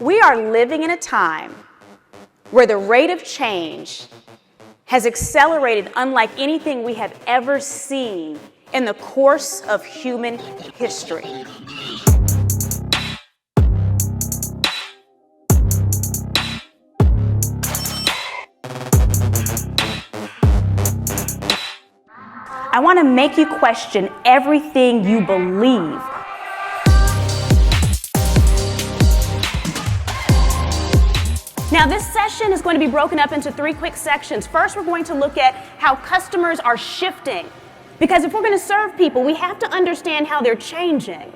We are living in a time where the rate of change has accelerated unlike anything we have ever seen in the course of human history. I want to make you question everything you believe. Now, this session is going to be broken up into 3 quick sections. First, we're going to look at how customers are shifting. Because if we're going to serve people, we have to understand how they're changing.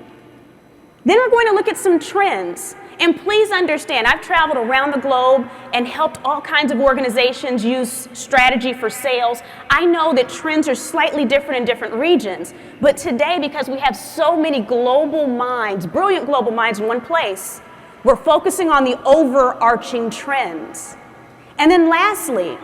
Then we're going to look at some trends. And please understand, I've traveled around the globe and helped all kinds of organizations use strategy for sales. I know that trends are slightly different in different regions. But today, because we have so many global minds, brilliant global minds in one place, we're focusing on the overarching trends. And then lastly,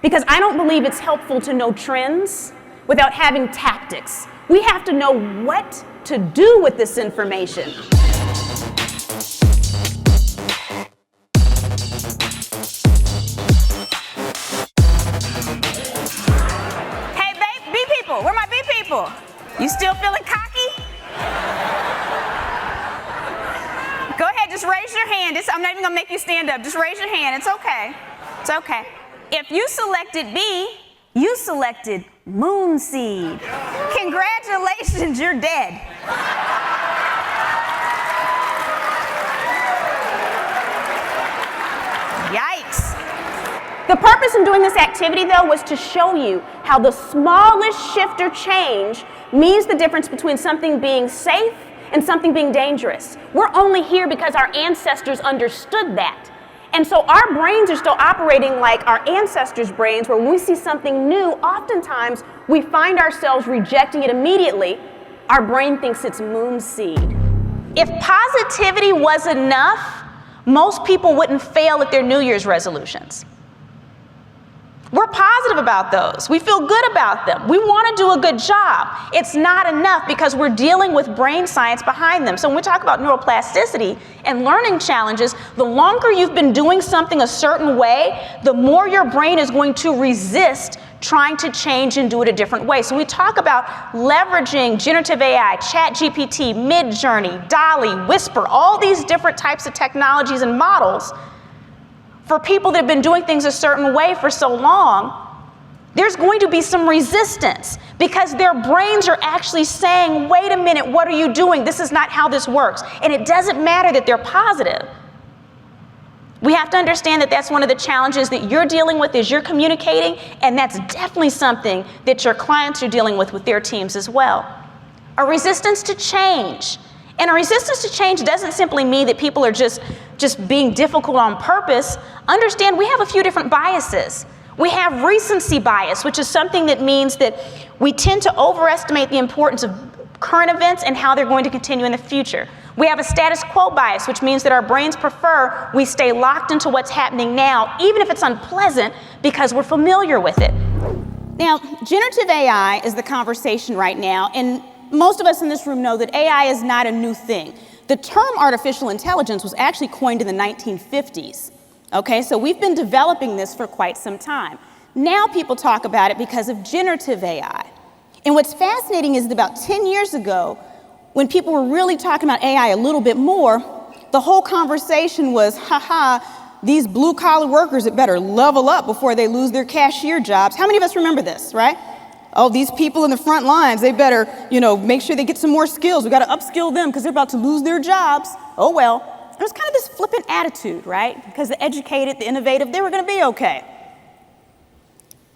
because I don't believe it's helpful to know trends without having tactics, we have to know what to do with this information. Hey, babe, B people, where are my B people? You still feeling cocky? Go ahead, just raise your hand. I'm not even gonna make you stand up. Just raise your hand, it's okay. It's okay. If you selected B, you selected moon seed. Congratulations, you're dead. Yikes. The purpose in doing this activity, though, was to show you how the smallest shift or change means the difference between something being safe and something being dangerous. We're only here because our ancestors understood that. And so our brains are still operating like our ancestors' brains, where when we see something new, oftentimes we find ourselves rejecting it immediately. Our brain thinks it's moon seed. If positivity was enough, most people wouldn't fail at their New Year's resolutions. We're positive about those. We feel good about them. We want to do a good job. It's not enough because we're dealing with brain science behind them. So when we talk about neuroplasticity and learning challenges, the longer you've been doing something a certain way, the more your brain is going to resist trying to change and do it a different way. So we talk about leveraging generative AI, ChatGPT, Midjourney, DALL-E, Whisper, all these different types of technologies and models. For people that have been doing things a certain way for so long, there's going to be some resistance because their brains are actually saying, wait a minute, what are you doing? This is not how this works. And it doesn't matter that they're positive. We have to understand that that's one of the challenges that you're dealing with as you're communicating, and that's definitely something that your clients are dealing with their teams as well. A resistance to change. And a resistance to change doesn't simply mean that people are just being difficult on purpose. Understand we have a few different biases. We have recency bias, which is something that means that we tend to overestimate the importance of current events and how they're going to continue in the future. We have a status quo bias, which means that our brains prefer we stay locked into what's happening now, even if it's unpleasant, because we're familiar with it. Now, generative AI is the conversation right now, and most of us in this room know that AI is not a new thing. The term artificial intelligence was actually coined in the 1950s. Okay, so we've been developing this for quite some time. Now people talk about it because of generative AI. And what's fascinating is that about 10 years ago, when people were really talking about AI a little bit more, the whole conversation was, these blue-collar workers had better level up before they lose their cashier jobs. How many of us remember this, right? Oh, these people in the front lines, they better, make sure they get some more skills. We got to upskill them because they're about to lose their jobs. Oh, well. It was kind of this flippant attitude, right? Because the educated, the innovative, they were going to be okay.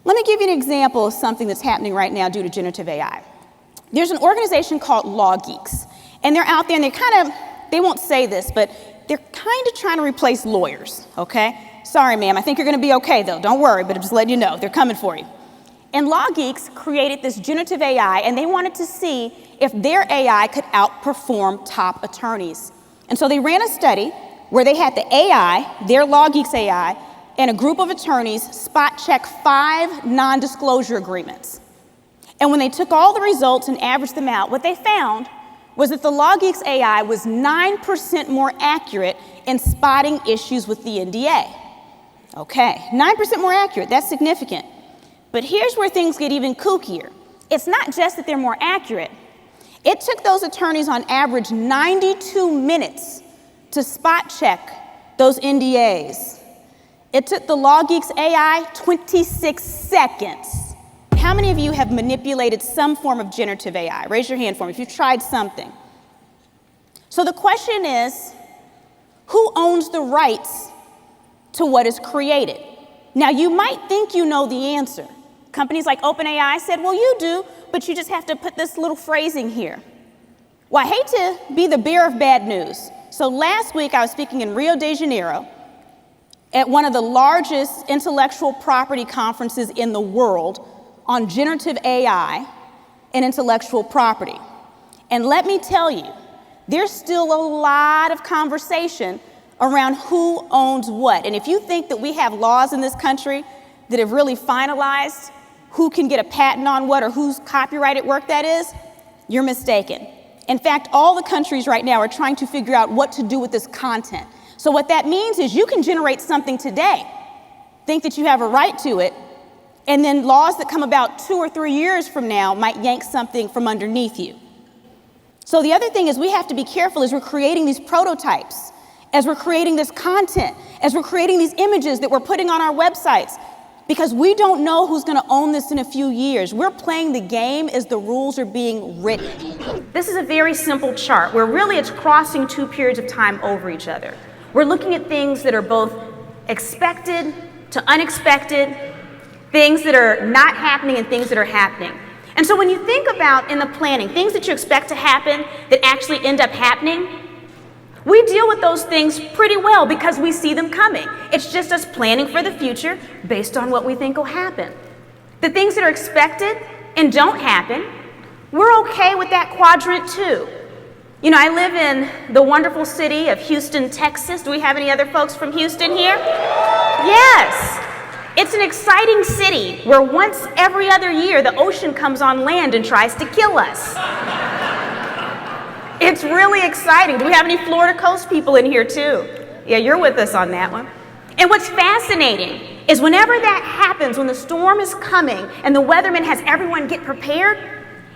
Let me give you an example of something that's happening right now due to generative AI. There's an organization called Law Geeks, and they're out there, and they won't say this, but they're kind of trying to replace lawyers, okay? Sorry, ma'am, I think you're going to be okay, though. Don't worry, but I'm just letting you know, they're coming for you. And Law Geeks created this generative AI, and they wanted to see if their AI could outperform top attorneys. And so they ran a study where they had the AI, their Law Geeks AI, and a group of attorneys spot check 5 non-disclosure agreements. And when they took all the results and averaged them out, what they found was that the LawGeeks AI was 9% more accurate in spotting issues with the NDA. Okay, 9% more accurate, that's significant. But here's where things get even kookier. It's not just that they're more accurate. It took those attorneys on average 92 minutes to spot check those NDAs. It took the LawGeeks AI 26 seconds. How many of you have manipulated some form of generative AI? Raise your hand for me if you've tried something. So the question is, who owns the rights to what is created? Now, you might think you know the answer. Companies like OpenAI said, well, you do, but you just have to put this little phrasing here. Well, I hate to be the bearer of bad news. So last week, I was speaking in Rio de Janeiro at one of the largest intellectual property conferences in the world on generative AI and intellectual property. And let me tell you, there's still a lot of conversation around who owns what. And if you think that we have laws in this country that have really finalized who can get a patent on what or whose copyrighted work that is, you're mistaken. In fact, all the countries right now are trying to figure out what to do with this content. So what that means is you can generate something today, think that you have a right to it, and then laws that come about 2 or 3 years from now might yank something from underneath you. So the other thing is we have to be careful as we're creating these prototypes, as we're creating this content, as we're creating these images that we're putting on our websites, because we don't know who's going to own this in a few years. We're playing the game as the rules are being written. This is a very simple chart where really it's crossing 2 periods of time over each other. We're looking at things that are both expected to unexpected, things that are not happening and things that are happening. And so when you think about in the planning, things that you expect to happen that actually end up happening, we deal with those things pretty well because we see them coming. It's just us planning for the future based on what we think will happen. The things that are expected and don't happen, we're okay with that quadrant too. You know, I live in the wonderful city of Houston, Texas. Do we have any other folks from Houston here? Yes. It's an exciting city where once every other year the ocean comes on land and tries to kill us. It's really exciting. Do we have any Florida coast people in here too? Yeah, you're with us on that one. And what's fascinating is whenever that happens, when the storm is coming and the weatherman has everyone get prepared,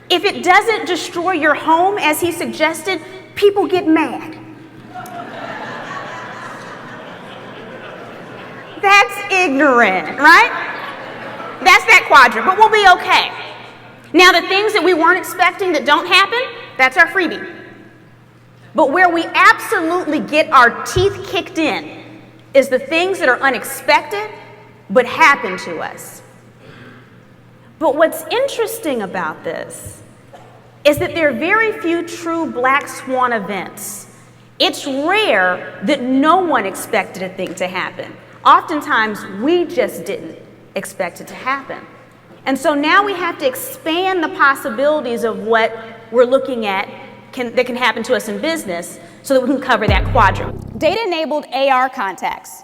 if it doesn't destroy your home as he suggested, people get mad. That's ignorant, right? That's that quadrant, but we'll be okay. Now, the things that we weren't expecting that don't happen, that's our freebie. But where we absolutely get our teeth kicked in is the things that are unexpected but happen to us. But what's interesting about this is that there are very few true black swan events. It's rare that no one expected a thing to happen. Oftentimes, we just didn't expect it to happen. And so now we have to expand the possibilities of what we're looking at that can happen to us in business so that we can cover that quadrant. Data-enabled AR contacts.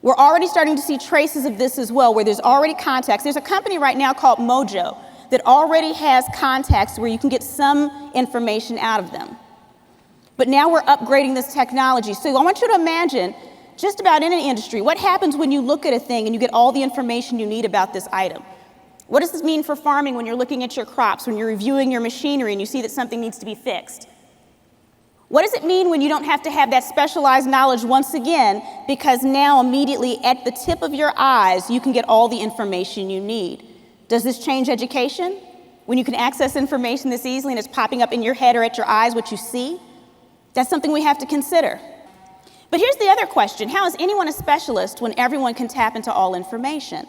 We're already starting to see traces of this as well, where there's already contacts. There's a company right now called Mojo that already has contacts where you can get some information out of them. But now we're upgrading this technology. So I want you to imagine, just about in any industry, what happens when you look at a thing and you get all the information you need about this item? What does this mean for farming when you're looking at your crops, when you're reviewing your machinery and you see that something needs to be fixed? What does it mean when you don't have to have that specialized knowledge once again, because now immediately at the tip of your eyes, you can get all the information you need? Does this change education? When you can access information this easily and it's popping up in your head or at your eyes what you see? That's something we have to consider. But here's the other question. How is anyone a specialist when everyone can tap into all information?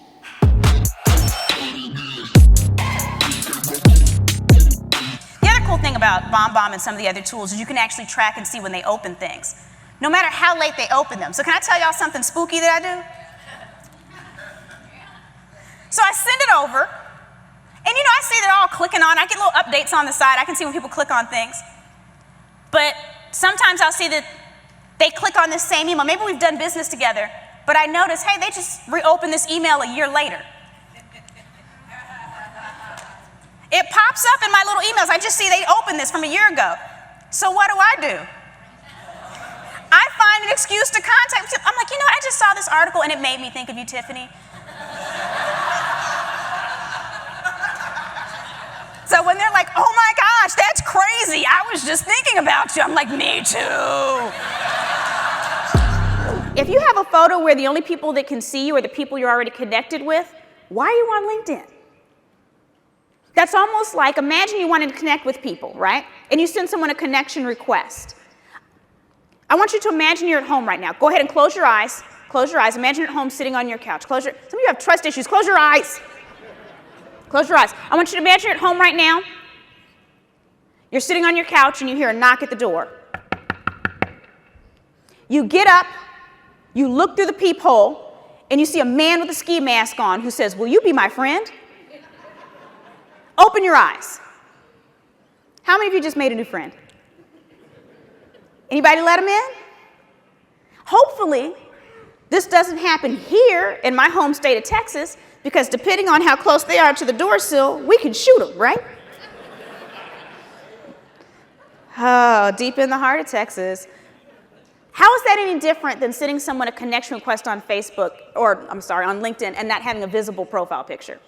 The other cool thing about BombBomb and some of the other tools is you can actually track and see when they open things, no matter how late they open them. So can I tell y'all something spooky that I do? So I send it over, and you know, I see they're all clicking on. I get little updates on the side. I can see when people click on things. But sometimes I'll see that they click on this same email. Maybe we've done business together, but I notice, hey, they just reopened this email a year later. It pops up in my little emails. I just see they opened this from a year ago. So what do? I find an excuse to contact. I'm like, I just saw this article and it made me think of you, Tiffany. So when they're like, oh my gosh, that's crazy, I was just thinking about you, I'm like, me too. If you have a photo where the only people that can see you are the people you're already connected with, why are you on LinkedIn? That's almost like, imagine you wanted to connect with people, right? And you send someone a connection request. I want you to imagine you're at home right now. Go ahead and close your eyes. Close your eyes. Imagine you're at home sitting on your couch. Some of you have trust issues. Close your eyes. Close your eyes. I want you to imagine you're at home right now. You're sitting on your couch and you hear a knock at the door. You get up, you look through the peephole, and you see a man with a ski mask on who says, will you be my friend? Open your eyes. How many of you just made a new friend? Anybody let him in? Hopefully, this doesn't happen here in my home state of Texas, because depending on how close they are to the door sill, we can shoot them, right? Oh, deep in the heart of Texas. How is that any different than sending someone a connection request on Facebook, or on LinkedIn, and not having a visible profile picture?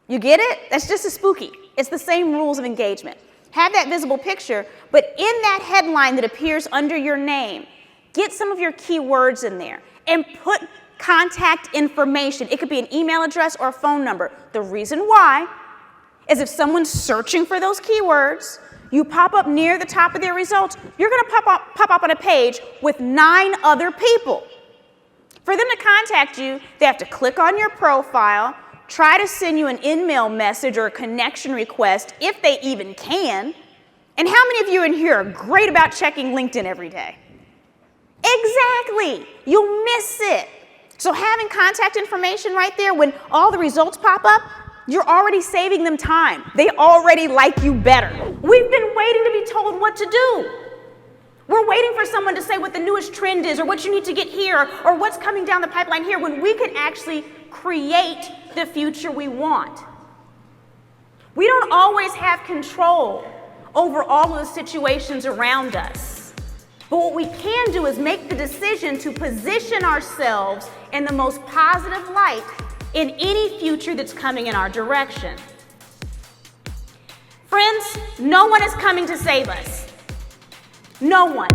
You get it? That's just as spooky. It's the same rules of engagement. Have that visible picture, but in that headline that appears under your name, get some of your keywords in there and put contact information. It could be an email address or a phone number. The reason why is if someone's searching for those keywords, you pop up near the top of their results, you're going to pop up on a page with 9 other people. For them to contact you, they have to click on your profile, try to send you an in-mail message or a connection request, if they even can. And how many of you in here are great about checking LinkedIn every day? Exactly. You'll miss it. So having contact information right there when all the results pop up, you're already saving them time. They already like you better. We've been waiting to be told what to do. We're waiting for someone to say what the newest trend is, or what you need to get here, or what's coming down the pipeline here, when we could actually create the future we want. We don't always have control over all of the situations around us. But what we can do is make the decision to position ourselves in the most positive light in any future that's coming in our direction. Friends, no one is coming to save us. No one.